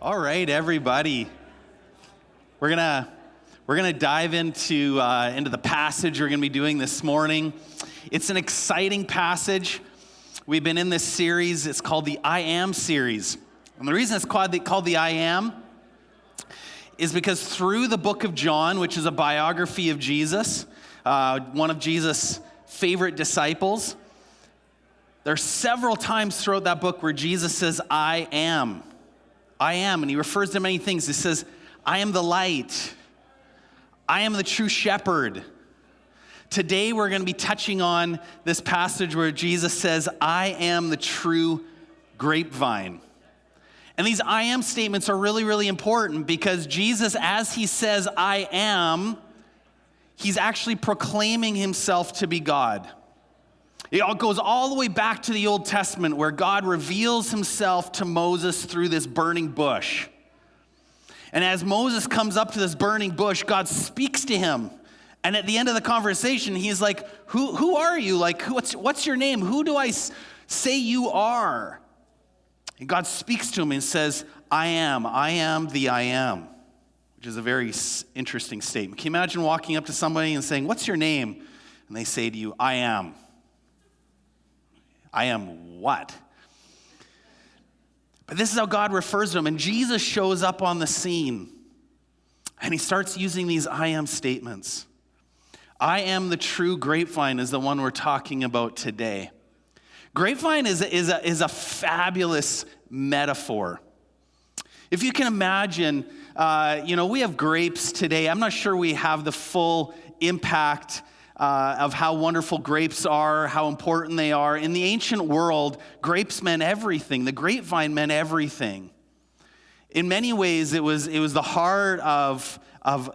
All right, everybody. We're gonna dive into the passage we're gonna be doing this morning. It's an exciting passage. We've been in this series. It's called the I Am series, and the reason it's called the I Am is because through the book of John, which is a biography of Jesus, one of Jesus' favorite disciples, there are several times throughout that book where Jesus says, I am, and he refers to many things. He says, I am the light. I am the true shepherd. Today we're going to be touching on this passage where Jesus says, I am the true grapevine. And these I am statements are really, really important because Jesus, as he says, I am, he's actually proclaiming himself to be God. It all goes all the way back to the Old Testament where God reveals himself to Moses through this burning bush. And as Moses comes up to this burning bush, God speaks to him. And at the end of the conversation, he's like, who are you? Like, what's your name? Who do I say you are? And God speaks to him and says, I am the I am, which is a very interesting statement. Can you imagine walking up to somebody and saying, what's your name? And they say to you, I am. I am what? But this is how God refers to him. And Jesus shows up on the scene. And he starts using these I am statements. I am the true grapevine is the one we're talking about today. Grapevine is a fabulous metaphor. If you can imagine, we have grapes today. I'm not sure we have the full impact of how wonderful grapes are, how important they are. In the ancient world, grapes meant everything. The grapevine meant everything. In many ways, it was the heart of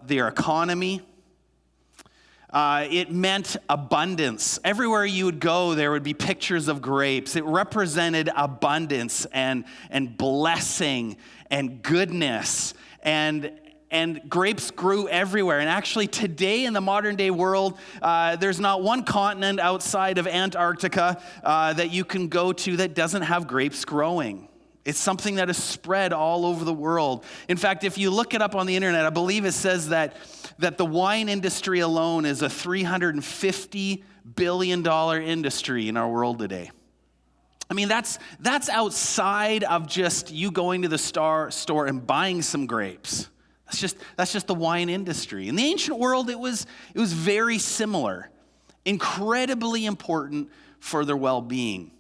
their economy. It meant abundance. Everywhere you would go, there would be pictures of grapes. It represented abundance and blessing and goodness. And grapes grew everywhere. And actually today in the modern day world, there's not one continent outside of Antarctica that you can go to that doesn't have grapes growing. It's something that is spread all over the world. In fact, if you look it up on the internet, I believe it says that the wine industry alone is a $350 billion industry in our world today. I mean, that's outside of just you going to the store and buying some grapes. That's just the wine industry. In the ancient world, it was very similar, incredibly important for their well-being.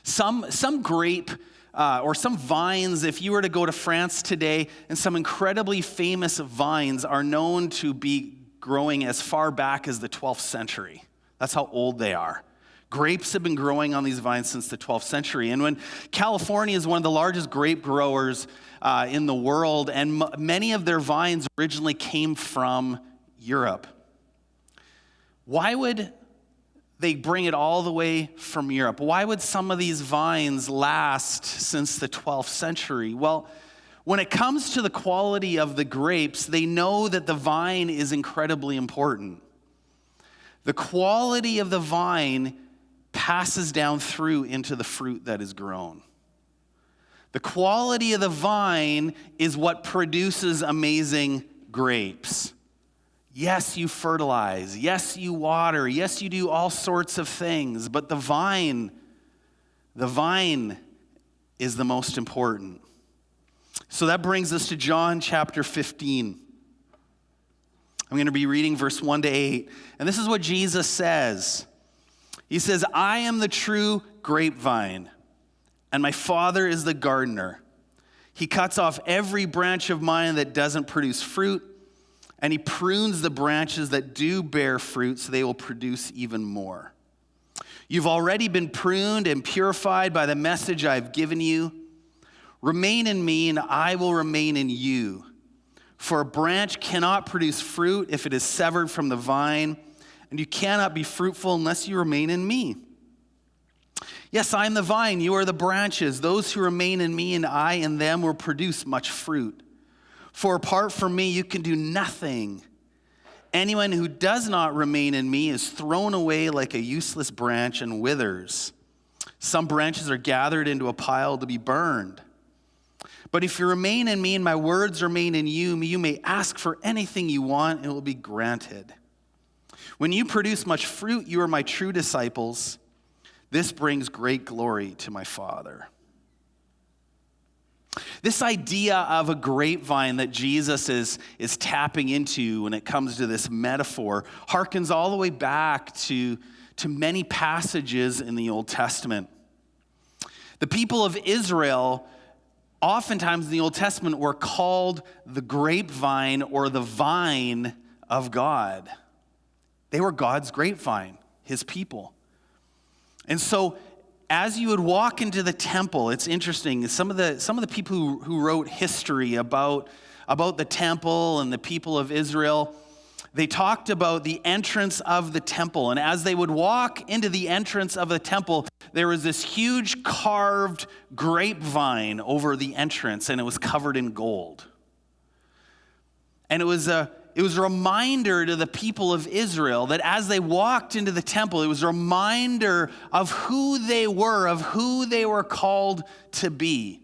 Some grape or some vines, if you were to go to France today, and some incredibly famous vines are known to be growing as far back as the 12th century. That's how old they are. Grapes have been growing on these vines since the 12th century. And when California is one of the largest grape growers in the world, and many of their vines originally came from Europe. Why would they bring it all the way from Europe? Why would some of these vines last since the 12th century? Well, when it comes to the quality of the grapes, they know that the vine is incredibly important. The quality of the vine passes down through into the fruit that is grown. The quality of the vine is what produces amazing grapes. Yes, you fertilize. Yes, you water. Yes, you do all sorts of things. But the vine is the most important. So that brings us to John chapter 15. I'm going to be reading verse 1 to 8. And this is what Jesus says. He says, I am the true grapevine, and my Father is the gardener. He cuts off every branch of mine that doesn't produce fruit, and he prunes the branches that do bear fruit so they will produce even more. You've already been pruned and purified by the message I've given you. Remain in me, and I will remain in you. For a branch cannot produce fruit if it is severed from the vine, and you cannot be fruitful unless you remain in me. Yes, I am the vine, you are the branches. Those who remain in me and I in them will produce much fruit. For apart from me, you can do nothing. Anyone who does not remain in me is thrown away like a useless branch and withers. Some branches are gathered into a pile to be burned. But if you remain in me and my words remain in you, you may ask for anything you want and it will be granted. When you produce much fruit, you are my true disciples. This brings great glory to my Father. This idea of a grapevine that Jesus is tapping into when it comes to this metaphor harkens all the way back to many passages in the Old Testament. The people of Israel, oftentimes in the Old Testament, were called the grapevine or the vine of God. They were God's grapevine, his people. And so as you would walk into the temple, it's interesting, some of the people who wrote history about the temple and the people of Israel, they talked about the entrance of the temple. And as they would walk into the entrance of the temple, there was this huge carved grapevine over the entrance, and it was covered in gold. And it was a reminder to the people of Israel that as they walked into the temple, it was a reminder of who they were called to be.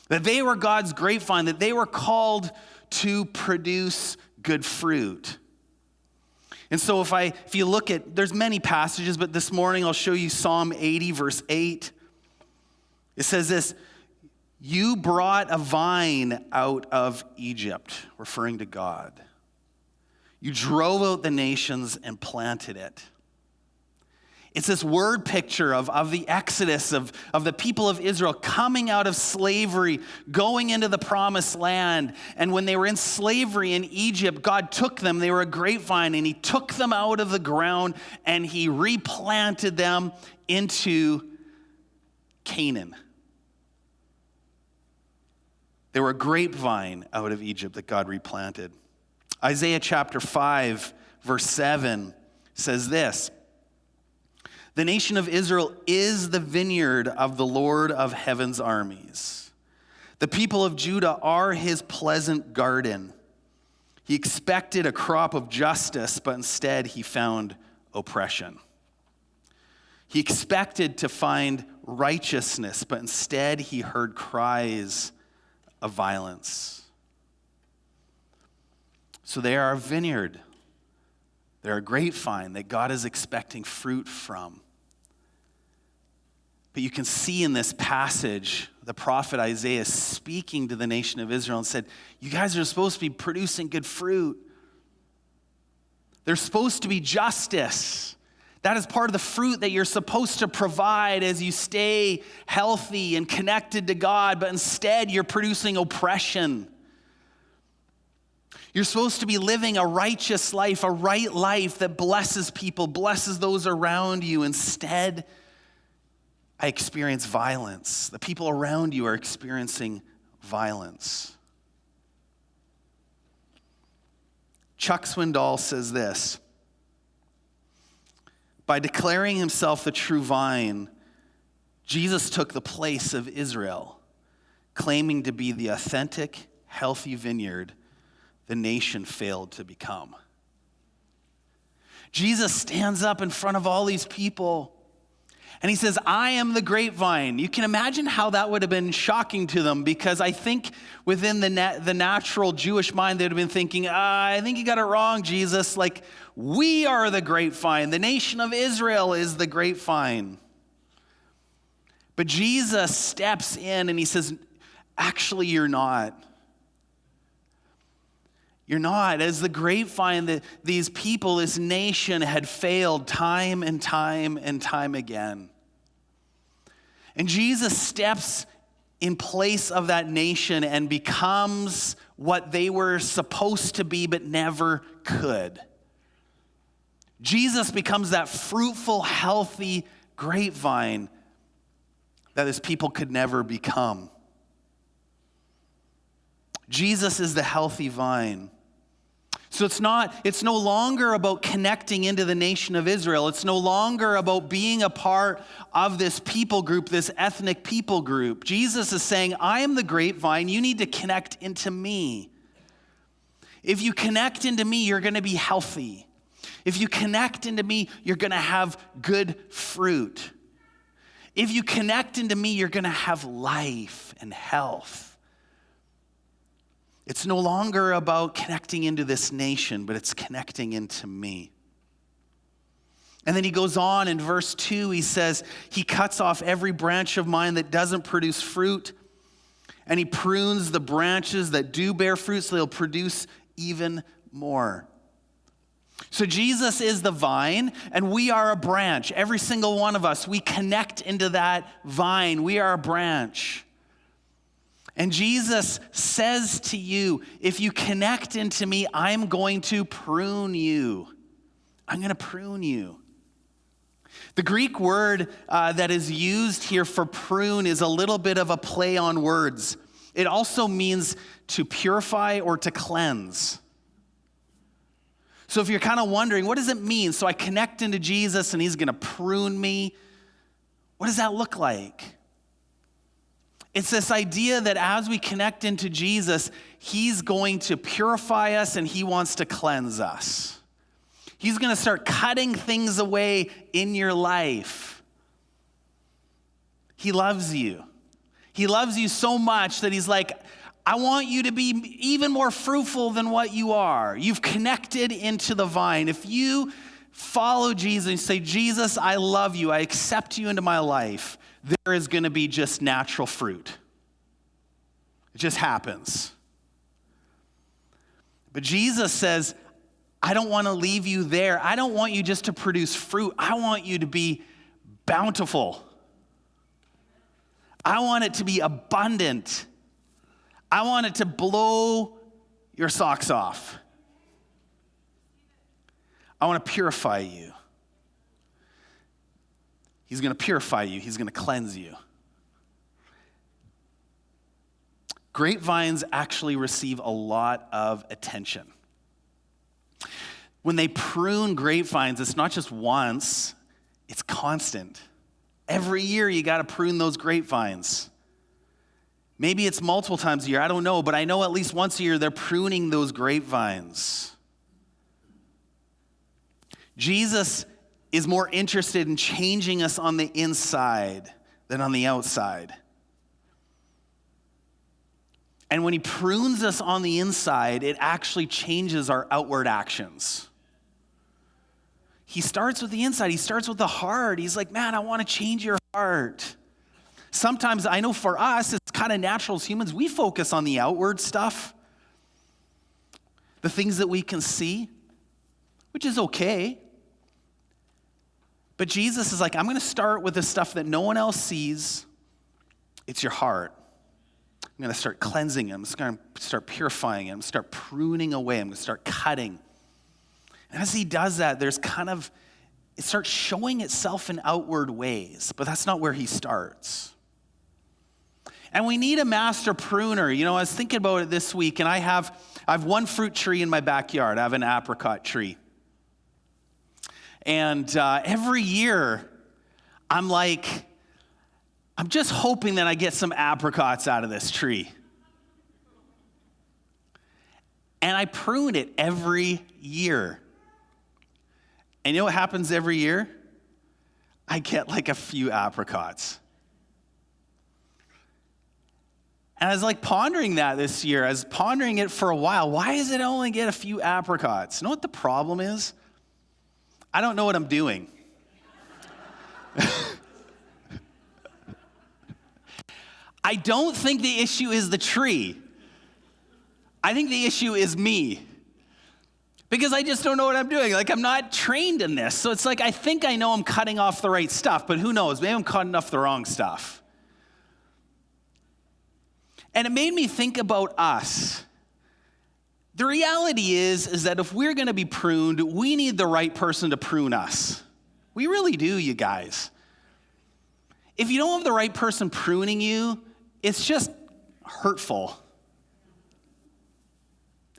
That they were God's grapevine, that they were called to produce good fruit. And so if you look at, there's many passages, but this morning I'll show you Psalm 80, verse 8. It says this, "You brought a vine out of Egypt," referring to God. "You drove out the nations and planted it." It's this word picture of the exodus of the people of Israel coming out of slavery, going into the promised land. And when they were in slavery in Egypt, God took them. They were a grapevine, and he took them out of the ground and he replanted them into Canaan. They were a grapevine out of Egypt that God replanted. Isaiah chapter 5, verse 7 says this, "The nation of Israel is the vineyard of the Lord of heaven's armies. The people of Judah are his pleasant garden. He expected a crop of justice, but instead he found oppression. He expected to find righteousness, but instead he heard cries of violence." So they are a vineyard. They're a grapevine that God is expecting fruit from. But you can see in this passage, the prophet Isaiah speaking to the nation of Israel and said, you guys are supposed to be producing good fruit. There's supposed to be justice. That is part of the fruit that you're supposed to provide as you stay healthy and connected to God, but instead you're producing oppression. You're supposed to be living a righteous life, a right life that blesses people, blesses those around you. Instead, I experience violence. The people around you are experiencing violence. Chuck Swindoll says this, "By declaring himself the true vine, Jesus took the place of Israel, claiming to be the authentic, healthy vineyard the nation failed to become." Jesus stands up in front of all these people and he says, "I am the grapevine." You can imagine how that would have been shocking to them, because I think within the natural Jewish mind, they'd have been thinking, I think you got it wrong, Jesus. Like, we are the grapevine. The nation of Israel is the grapevine. But Jesus steps in and he says, actually, you're not. You're not. As the grapevine, that these people, this nation had failed time and time and time again. And Jesus steps in place of that nation and becomes what they were supposed to be but never could. Jesus becomes that fruitful, healthy grapevine that his people could never become. Jesus is the healthy vine. So it's no longer about connecting into the nation of Israel. It's no longer about being a part of this people group, this ethnic people group. Jesus is saying, I am the grapevine. You need to connect into me. If you connect into me, you're going to be healthy. If you connect into me, you're going to have good fruit. If you connect into me, you're going to have life and health. It's no longer about connecting into this nation, but it's connecting into me. And then he goes on in verse 2, he says, he cuts off every branch of mine that doesn't produce fruit, and he prunes the branches that do bear fruit so they'll produce even more. So Jesus is the vine, and we are a branch. Every single one of us, we connect into that vine. We are a branch. And Jesus says to you, if you connect into me, I'm going to prune you. I'm going to prune you. The Greek word that is used here for prune is a little bit of a play on words. It also means to purify or to cleanse. So if you're kind of wondering, what does it mean? So I connect into Jesus and he's going to prune me. What does that look like? It's this idea that as we connect into Jesus, he's going to purify us and he wants to cleanse us. He's going to start cutting things away in your life. He loves you. He loves you so much that he's like, I want you to be even more fruitful than what you are. You've connected into the vine. If you follow Jesus and say, Jesus, I love you. I accept you into my life. There is going to be just natural fruit. It just happens. But Jesus says, I don't want to leave you there. I don't want you just to produce fruit. I want you to be bountiful. I want it to be abundant. I want it to blow your socks off. I want to purify you. He's going to purify you. He's going to cleanse you. Grapevines actually receive a lot of attention. When they prune grapevines, it's not just once, it's constant. Every year you got to prune those grapevines. Maybe it's multiple times a year, I don't know, but I know at least once a year they're pruning those grapevines. Jesus is more interested in changing us on the inside than on the outside. And when he prunes us on the inside, it actually changes our outward actions. He starts with the inside. He starts with the heart. He's like, man, I want to change your heart. Sometimes I know for us, it's kind of natural as humans. We focus on the outward stuff, the things that we can see, which is okay. But Jesus is like, I'm going to start with the stuff that no one else sees. It's your heart. I'm going to start cleansing it. I'm going to start purifying it. I'm going to start pruning away. I'm going to start cutting. And as he does that, there's kind of, it starts showing itself in outward ways, but that's not where he starts. And we need a master pruner. You know, I was thinking about it this week, and I have one fruit tree in my backyard. I have an apricot tree. And every year, I'm just hoping that I get some apricots out of this tree. And I prune it every year. And you know what happens every year? I get like a few apricots. And I was pondering that this year. I was pondering it for a while. Why does it only get a few apricots? You know what the problem is? I don't know what I'm doing. I don't think the issue is the tree. I think the issue is me. Because I just don't know what I'm doing. I'm not trained in this. So it's I think I know I'm cutting off the right stuff, but who knows? Maybe I'm cutting off the wrong stuff. And it made me think about us. The reality is that if we're going to be pruned, we need the right person to prune us. We really do, you guys. If you don't have the right person pruning you, it's just hurtful.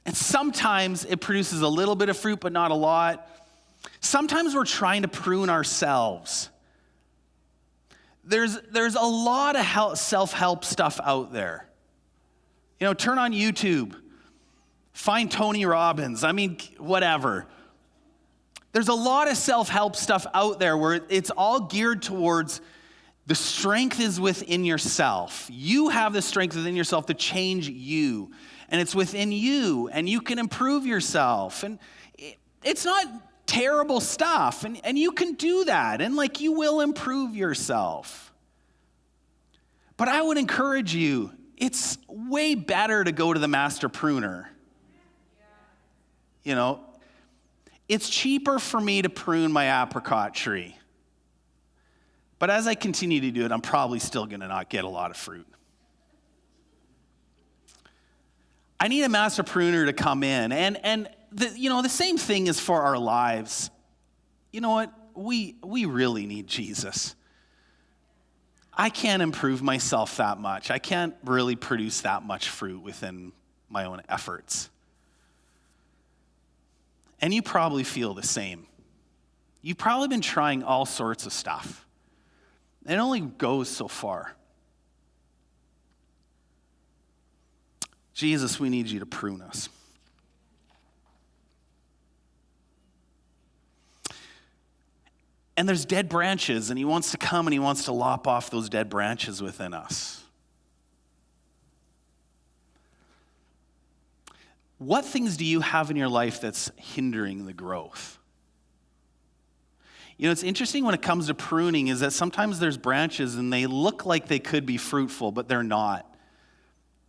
And sometimes it produces a little bit of fruit, but not a lot. Sometimes we're trying to prune ourselves. There's a lot of self-help stuff out there. You know, turn on YouTube. Find Tony Robbins. Whatever. There's a lot of self-help stuff out there where it's all geared towards The strength is within yourself. You have the strength within yourself to change you. And it's within you, and you can improve yourself. And it's not terrible stuff, and you can do that, and like you will improve yourself. But I would encourage you, it's way better to go to the master pruner. You know, it's cheaper for me to prune my apricot tree. But as I continue to do it, I'm probably still going to not get a lot of fruit. I need a master pruner to come in. And the same thing is for our lives. You know what? We really need Jesus. I can't improve myself that much. I can't really produce that much fruit within my own efforts. And you probably feel the same. You've probably been trying all sorts of stuff. It only goes so far. Jesus, we need you to prune us. And there's dead branches, and he wants to come and he wants to lop off those dead branches within us. What things do you have in your life that's hindering the growth? You know, it's interesting when it comes to pruning is that sometimes there's branches and they look like they could be fruitful, but they're not.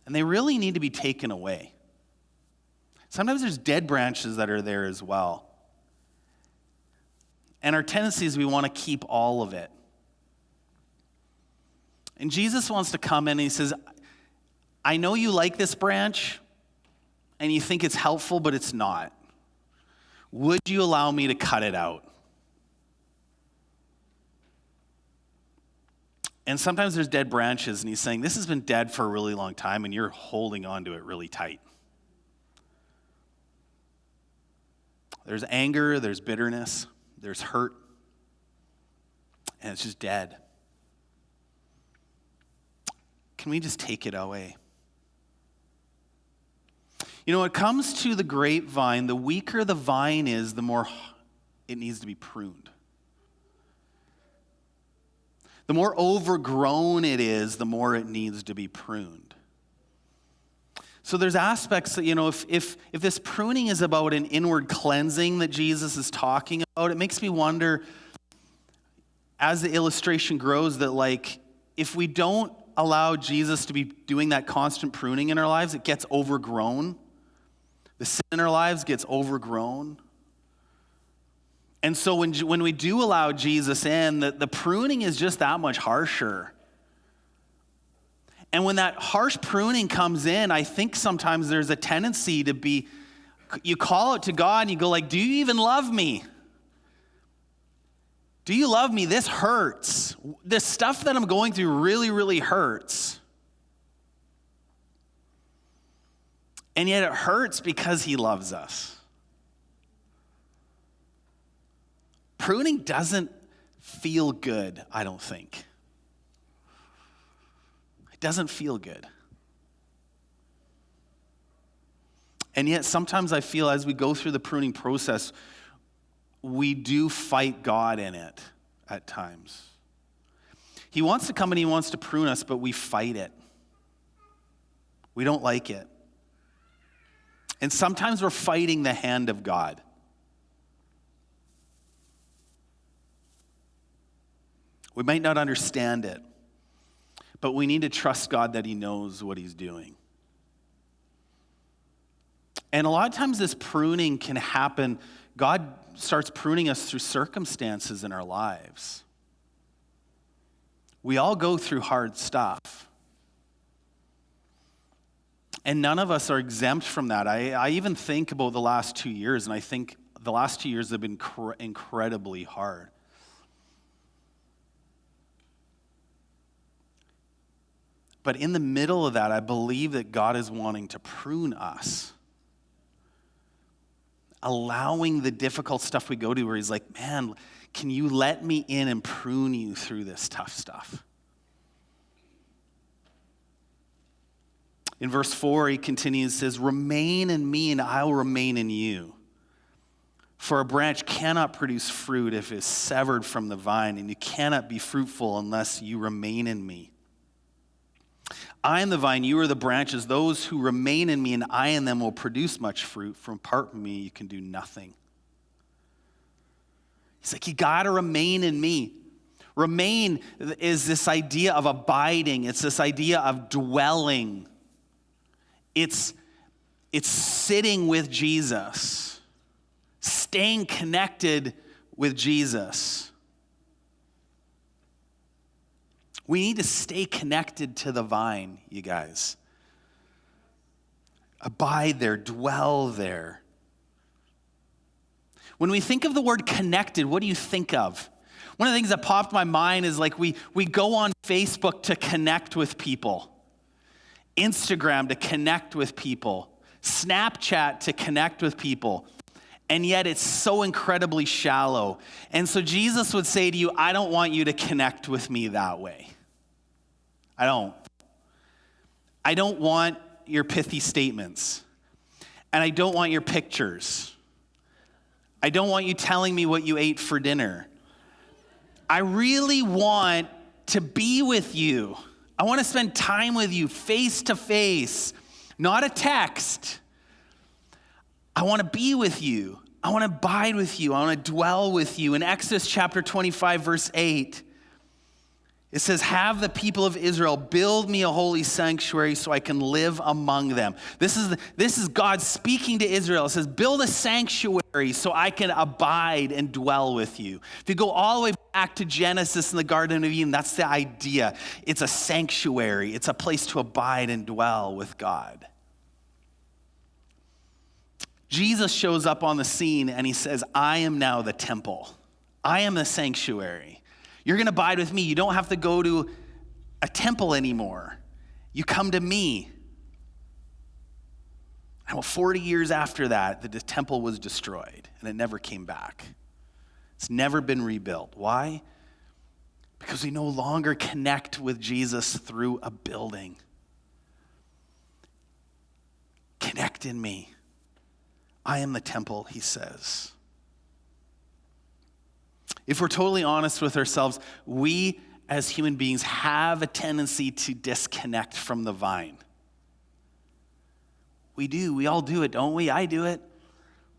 And they really need to be taken away. Sometimes there's dead branches that are there as well. And our tendency is we want to keep all of it. And Jesus wants to come in and he says, I know you like this branch and you think it's helpful, but it's not. Would you allow me to cut it out? And sometimes there's dead branches, and he's saying, this has been dead for a really long time, and you're holding on to it really tight. There's anger, there's bitterness, there's hurt, and it's just dead. Can we just take it away? You know, when it comes to the grapevine, the weaker the vine is, the more it needs to be pruned. The more overgrown it is, the more it needs to be pruned. So there's aspects that, you know, if this pruning is about an inward cleansing that Jesus is talking about, it makes me wonder, as the illustration grows, that like, if we don't allow Jesus to be doing that constant pruning in our lives, it gets overgrown. The sin in our lives gets overgrown. And so when we do allow Jesus in, the pruning is just that much harsher. And when that harsh pruning comes in, I think sometimes there's a tendency to be, you call out to God and you go like, do you even love me? Do you love me? This hurts. This stuff that I'm going through really, really hurts. And yet it hurts because he loves us. Pruning doesn't feel good, I don't think. It doesn't feel good. And yet sometimes I feel as we go through the pruning process, we do fight God in it at times. He wants to come and he wants to prune us, but we fight it. We don't like it. And sometimes we're fighting the hand of God. We might not understand it, but we need to trust God that he knows what he's doing. And a lot of times this pruning can happen. God starts pruning us through circumstances in our lives. We all go through hard stuff. And none of us are exempt from that. I even think about the last 2 years, and I think the last 2 years have been incredibly hard. But in the middle of that, I believe that God is wanting to prune us. Allowing the difficult stuff we go to where he's like, man, can you let me in and prune you through this tough stuff? In verse 4, he continues, says, remain in me and I will remain in you. For a branch cannot produce fruit if it is severed from the vine, and you cannot be fruitful unless you remain in me. I am the vine, you are the branches. Those who remain in me and I in them will produce much fruit. For apart from me, you can do nothing. He's like, you got to remain in me. Remain is this idea of abiding. It's this idea of dwelling. It's sitting with Jesus, staying connected with Jesus. We need to stay connected to the vine, you guys. Abide there, dwell there. When we think of the word connected, what do you think of? One of the things that popped in my mind is like we go on Facebook to connect with people, Instagram to connect with people, Snapchat to connect with people, and yet it's so incredibly shallow. And so Jesus would say to you, I don't want you to connect with me that way. I don't want your pithy statements, and I don't want your pictures. I don't want you telling me what you ate for dinner. I really want to be with you. I want to spend time with you face to face, not a text. I want to be with you. I want to abide with you. I want to dwell with you. In Exodus chapter 25, verse 8, it says, have the people of Israel build me a holy sanctuary so I can live among them. This is God speaking to Israel. It says, build a sanctuary so I can abide and dwell with you. If you go all the way back to Genesis in the Garden of Eden, that's the idea. It's a sanctuary. It's a place to abide and dwell with God. Jesus shows up on the scene and he says, I am now the temple. I am the sanctuary. You're going to abide with me. You don't have to go to a temple anymore. You come to me. And well, 40 years after that, the temple was destroyed and it never came back. It's never been rebuilt. Why? Because we no longer connect with Jesus through a building. Connect in me. I am the temple, he says. If we're totally honest with ourselves, we as human beings have a tendency to disconnect from the vine. We do. We all do it, don't we? I do it.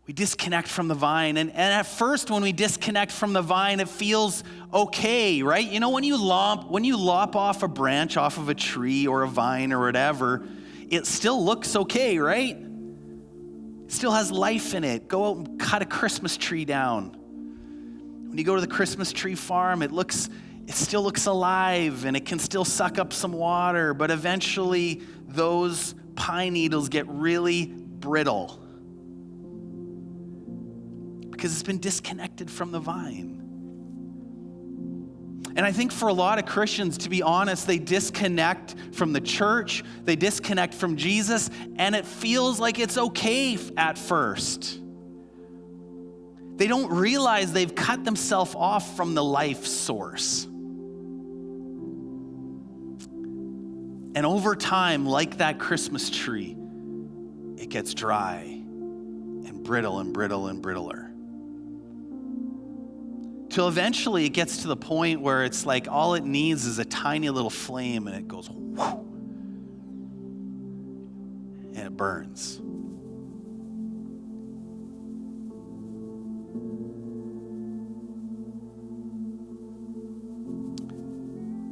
We disconnect from the vine. And at first, when we disconnect from the vine, it feels okay, right? You know, when you lop off a branch off of a tree or a vine or whatever, it still looks okay, right? It still has life in it. Go out and cut a Christmas tree down. When you go to the Christmas tree farm, it still looks alive and it can still suck up some water, but eventually those pine needles get really brittle because it's been disconnected from the vine. And I think for a lot of Christians, to be honest, they disconnect from the church, they disconnect from Jesus, and it feels like it's okay at first. They don't realize they've cut themselves off from the life source. And over time, like that Christmas tree, it gets dry and brittle and brittle and brittler. Till eventually it gets to the point where it's like all it needs is a tiny little flame and it goes whoo, and it burns.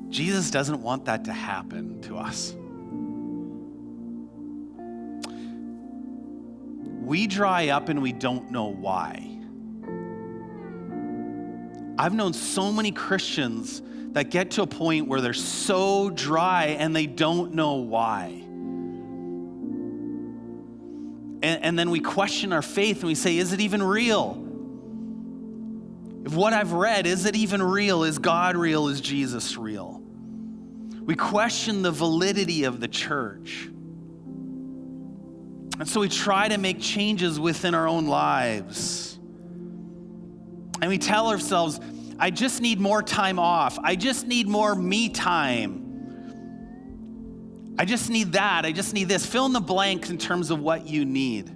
Jesus doesn't want that to happen to us. We dry up and we don't know why. I've known so many Christians that get to a point where they're so dry and they don't know why. And then we question our faith and we say, is it even real? If what I've read, is it even real? Is God real? Is Jesus real? We question the validity of the church. And so we try to make changes within our own lives. And we tell ourselves, I just need more time off. I just need more me time. I just need that. I just need this. Fill in the blanks in terms of what you need.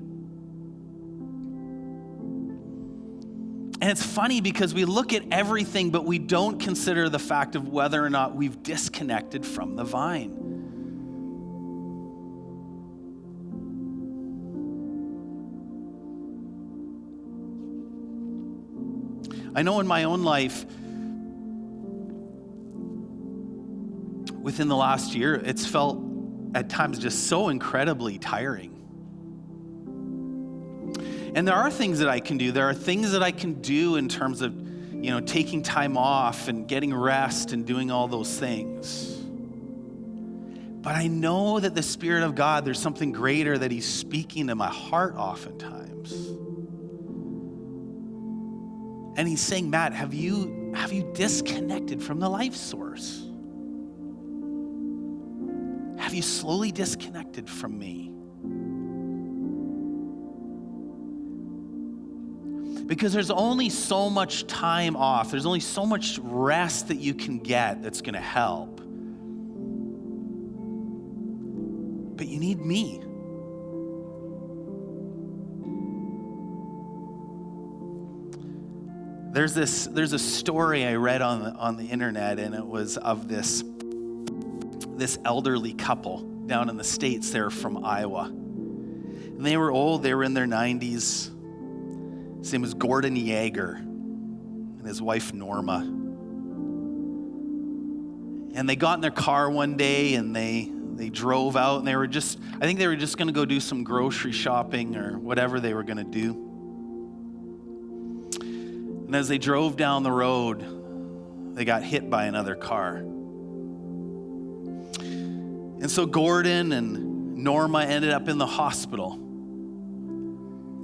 And it's funny because we look at everything, but we don't consider the fact of whether or not we've disconnected from the vine. I know in my own life, within the last year, it's felt at times just so incredibly tiring. And there are things that I can do. There are things that I can do in terms of, taking time off and getting rest and doing all those things. But I know that the Spirit of God, there's something greater that He's speaking to my heart oftentimes. And He's saying, Matt, have you disconnected from the life source? Have you slowly disconnected from me? Because there's only so much time off. There's only so much rest that you can get that's going to help. But you need me. There's a story I read on the internet, and it was of this elderly couple down in the States. They're from Iowa. And they were old. They were in their 90s. His name was Gordon Yeager and his wife Norma. And they got in their car one day and they drove out, and I think they were just going to go do some grocery shopping or whatever they were going to do. And as they drove down the road, they got hit by another car. And so Gordon and Norma ended up in the hospital.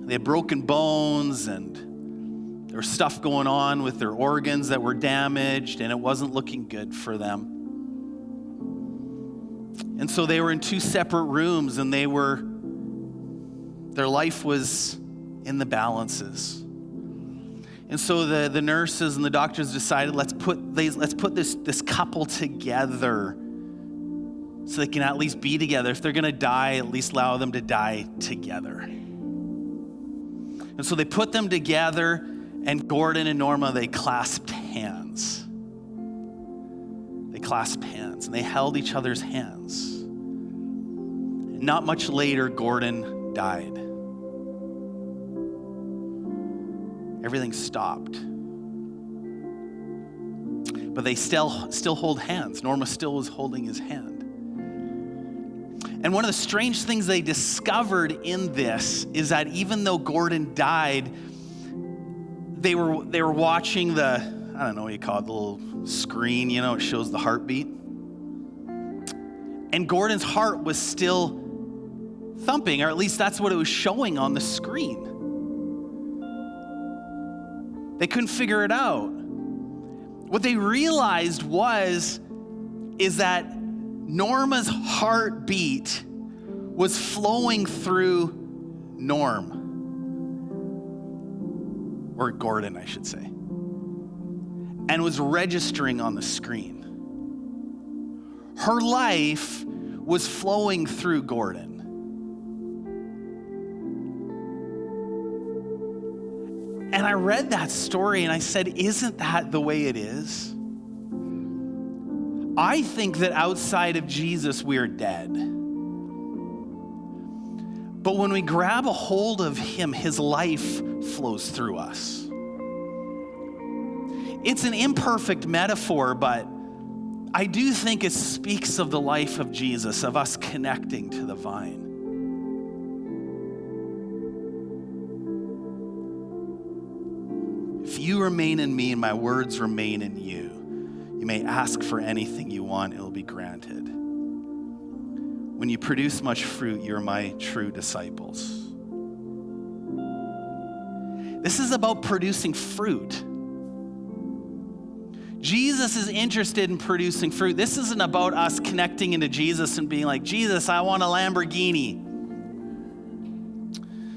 They had broken bones, and there was stuff going on with their organs that were damaged, and it wasn't looking good for them. And so they were in two separate rooms, and their life was in the balances. And so the nurses and the doctors decided, let's put this couple together so they can at least be together. If they're going to die, at least allow them to die together. And so they put them together, and Gordon and Norma, they clasped hands. They clasped hands, and they held each other's hands. And not much later, Gordon died. Everything stopped. But they still hold hands. Norma still was holding his hand. And one of the strange things they discovered in this is that even though Gordon died, they were watching I don't know what you call it, the little screen, it shows the heartbeat. And Gordon's heart was still thumping, or at least that's what it was showing on the screen. They couldn't figure it out. What they realized is that Norma's heartbeat was flowing through Norm. Or Gordon, I should say. And was registering on the screen. Her life was flowing through Gordon. And I read that story and I said, isn't that the way it is? I think that outside of Jesus, we are dead. But when we grab a hold of Him, His life flows through us. It's an imperfect metaphor, but I do think it speaks of the life of Jesus, of us connecting to the vine. If you remain in me and my words remain in you, you may ask for anything you want, it will be granted. When you produce much fruit, you're my true disciples. This is about producing fruit. Jesus is interested in producing fruit. This isn't about us connecting into Jesus and being like, Jesus, I want a Lamborghini.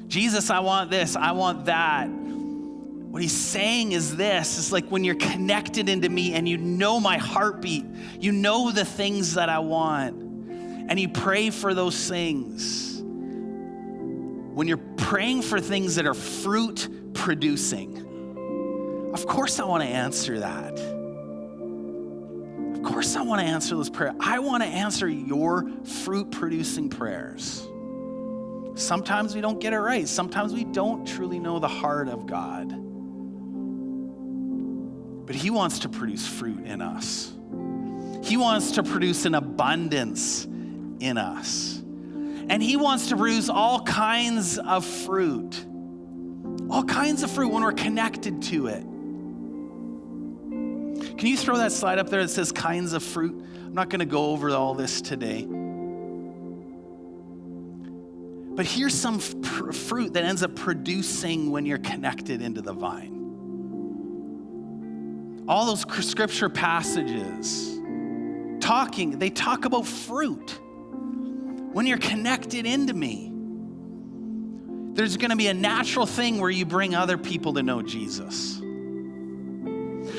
Jesus, I want this, I want that. What He's saying is this, it's like when you're connected into me and you know my heartbeat, you know the things that I want, and you pray for those things. When you're praying for things that are fruit producing, Of course I want to answer that. Of course I want to answer those prayers. I want to answer your fruit-producing prayers. Sometimes we don't get it right. Sometimes we don't truly know the heart of God. But he wants to produce fruit in us. He wants to produce an abundance in us. And he wants to produce all kinds of fruit. All kinds of fruit when we're connected to it. Can you throw that slide up there that says kinds of fruit? I'm not going to go over all this today. But here's some fruit that ends up producing when you're connected into the vine. All those scripture passages they talk about fruit. When you're connected into me, there's going to be a natural thing where you bring other people to know Jesus.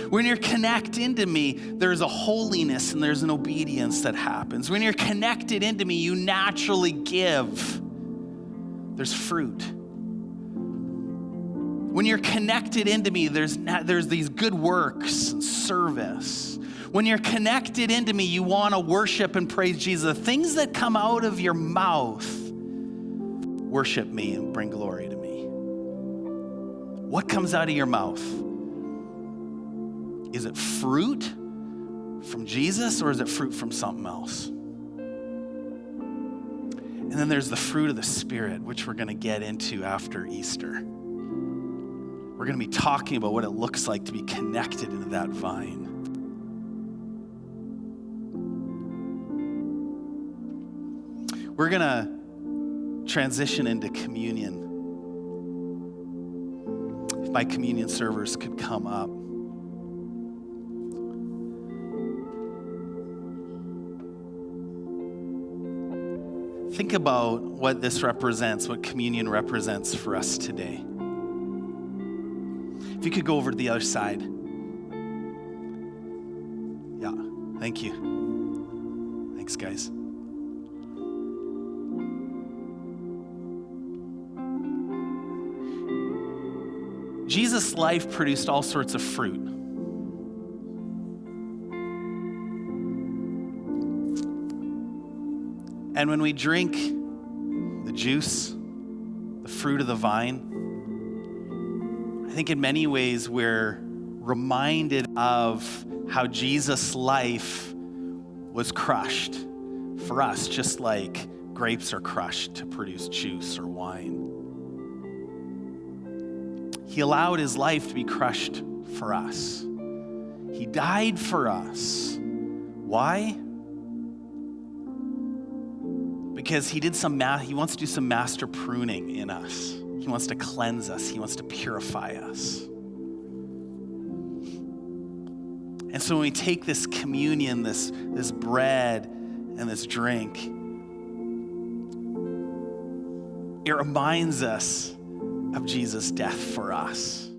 When you're connected into me, there's a holiness and there's an obedience that happens. When you're connected into me, you naturally give. There's fruit. When you're connected into me, there's these good works and service. When you're connected into me, you want to worship and praise Jesus. The things that come out of your mouth, worship me and bring glory to me. What comes out of your mouth? Is it fruit from Jesus or is it fruit from something else? And then there's the fruit of the Spirit, which we're going to get into after Easter. We're going to be talking about what it looks like to be connected into that vine. We're going to transition into communion. If my communion servers could come up. Think about what this represents, what communion represents for us today. If you could go over to the other side. Yeah, thank you. Thanks, guys. Jesus' life produced all sorts of fruit. And when we drink the juice, the fruit of the vine, I think in many ways we're reminded of how Jesus' life was crushed for us, just like grapes are crushed to produce juice or wine. He allowed his life to be crushed for us. He died for us. Why? Because he wants to do some master pruning in us. He wants to cleanse us. He wants to purify us. And so when we take this communion, this bread and this drink, it reminds us of Jesus' death for us.